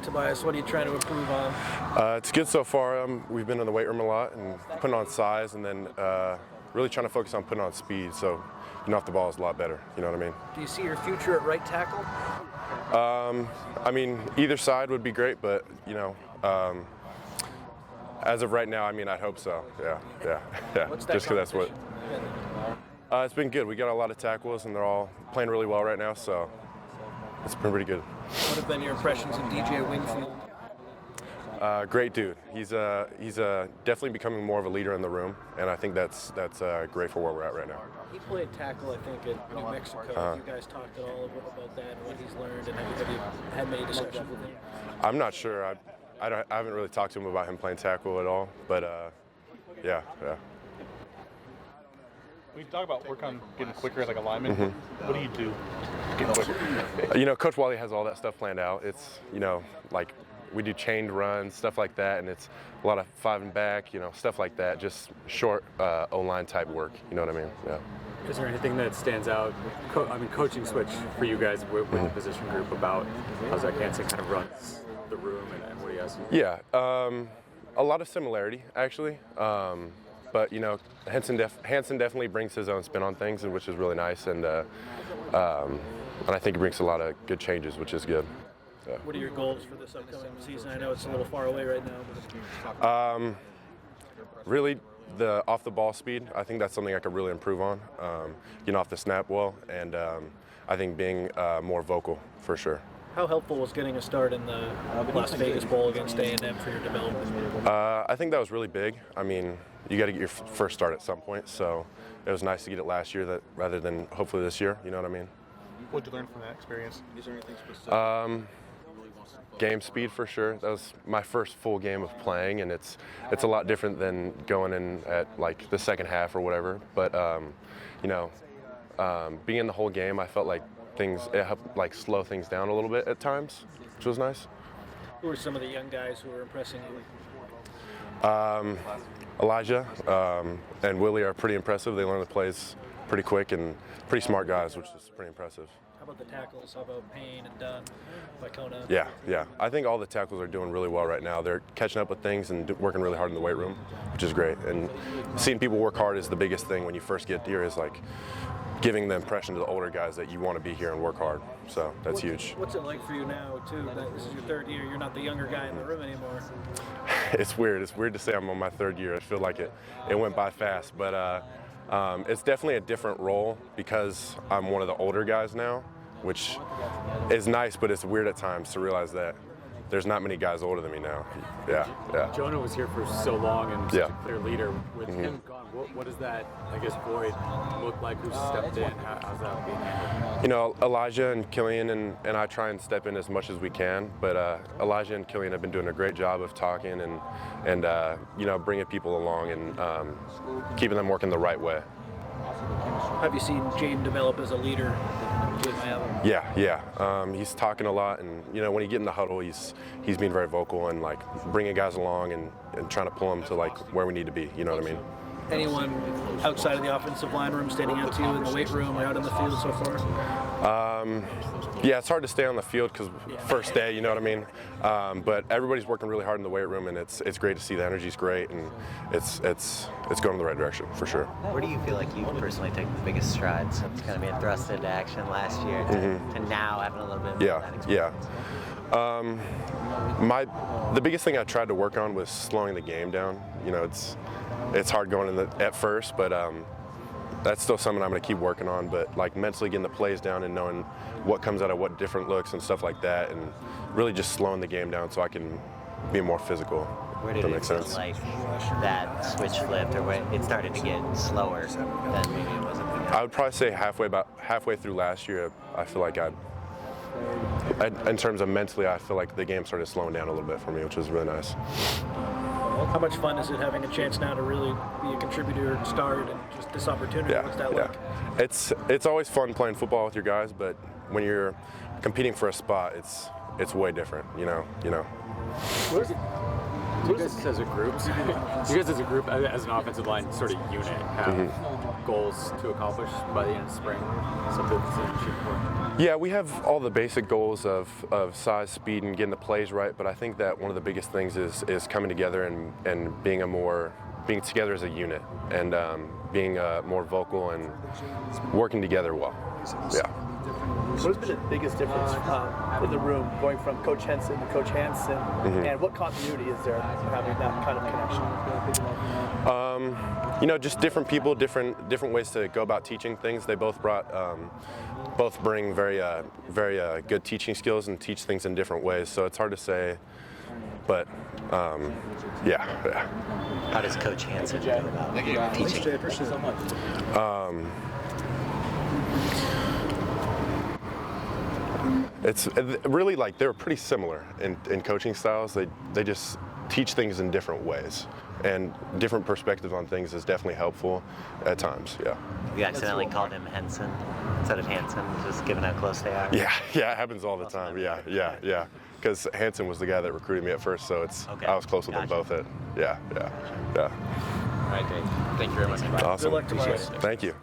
Tobias, what are you trying to improve on? It's good so far. We've been in the weight room a lot and putting on size, and then really trying to focus on putting on speed. So getting off the ball is a lot better. You know what I mean? Do you see your future at right tackle? I mean, either side would be great, but as of right now, I mean, I'd hope so. Yeah. What's that Just because that's what. competition? It's been good. We got a lot of tackles, and they're all playing really well right now. So it's been pretty good. What have been your impressions of DJ Wingfield? Great dude. He's definitely becoming more of a leader in the room, and I think that's great for where we're at right now. He played tackle, I think, at New Mexico. You guys talked at all about that and what he's learned, and have you had many discussions with him? I'm not sure. I haven't really talked to him about him playing tackle at all, but yeah. When you talk about work on getting quicker as like a lineman, what do you do to get quicker? Coach Wally has all that stuff planned out. It's, like we do chained runs, stuff like that, and it's a lot of 5 and back, stuff like that, just short O-line type work, you know what I mean? Yeah. Is there anything that stands out, coaching switch for you guys with the position group about how Zach Hansen kind of runs the room and what he has? Yeah, a lot of similarity, actually. But Hansen definitely brings his own spin on things, which is really nice, and I think he brings a lot of good changes, which is good. Yeah. What are your goals for this upcoming season? I know it's a little far away right now. Really, the off the ball speed. I think that's something I could really improve on. Getting off the snap well, and I think being more vocal for sure. How helpful was getting a start in the Las Vegas Bowl against A&M for your development? I think that was really big. I mean, you got to get your first start at some point, so it was nice to get it last year rather than hopefully this year. You know what I mean? What did you learn from that experience? Is there anything specific? Game speed for sure. That was my first full game of playing, and it's a lot different than going in at like the second half or whatever. But being in the whole game, I felt like it helped like slow things down a little bit at times, which was nice. Who are some of the young guys who are impressing you? Elijah and Willie are pretty impressive. They learn the plays pretty quick and pretty smart guys, which is pretty impressive. How about the tackles? How about Payne and Dunn, Vicona? Yeah. I think all the tackles are doing really well right now. They're catching up with things and working really hard in the weight room, which is great. And seeing people work hard is the biggest thing when you first get here, is like giving the impression to the older guys that you want to be here and work hard. So that's huge. What's it like for you now, too, that this is your third year? You're not the younger guy in the room anymore. It's weird. It's weird to say I'm on my third year. I feel like it went by fast. But it's definitely a different role because I'm one of the older guys now, which is nice, but it's weird at times to realize that there's not many guys older than me now. Yeah. Jonah was here for so long and such a clear leader. With him gone, what does that, void look like? Who stepped in? How's that being handled? Elijah and Killian and I try and step in as much as we can, but Elijah and Killian have been doing a great job of talking and bringing people along and keeping them working the right way. Have you seen James develop as a leader? Yeah. He's talking a lot, and when you get in the huddle, he's being very vocal and like bringing guys along and trying to pull them to like where we need to be. You know what I mean? Anyone outside of the offensive line room standing out to you in the weight room or out in the field so far? Yeah, it's hard to stay on the field because first day, you know what I mean? But everybody's working really hard in the weight room, and it's great to see. The energy's great, and it's going in the right direction for sure. Where do you feel like you've personally taken the biggest strides since kind of being thrust into action last year to now having a little bit more of that experience? The biggest thing I tried to work on was slowing the game down. It's hard going in at first, but that's still something I'm going to keep working on. But like mentally getting the plays down and knowing what comes out of what different looks and stuff like that, and really just slowing the game down so I can be more physical. Where did it feel like that switch flipped, or when it started to get slower than maybe it was? I would probably say about halfway through last year, I feel like in terms of mentally, I feel like the game started slowing down a little bit for me, which was really nice. How much fun is it having a chance now to really be a contributor and start and just this opportunity? What's that like? It's always fun playing football with your guys, but when you're competing for a spot, it's way different. You know. Do you guys as a group, as an offensive line sort of unit, have goals to accomplish by the end of spring? Something to shoot for? Yeah, we have all the basic goals of size, speed, and getting the plays right. But I think that one of the biggest things is coming together and being together as a unit and being more vocal and working together well. Yeah. What has been the biggest difference in the room going from Coach Henson to Coach Hansen, and what continuity is there having that kind of connection? Just different people, different ways to go about teaching things. They both bring very good teaching skills and teach things in different ways. So it's hard to say, but yeah. How does Coach Hansen go about teaching? It's really like they're pretty similar in coaching styles. They just teach things in different ways, and different perspectives on things is definitely helpful at times. Yeah. You accidentally called him Henson instead of Hansen, just given how close they are. Yeah, it happens all the time. Yeah. Because Hansen was the guy that recruited me at first, so I was close with them both. Yeah. All right, Dave. Thank you very much. Awesome. Good luck tomorrow. Thank you.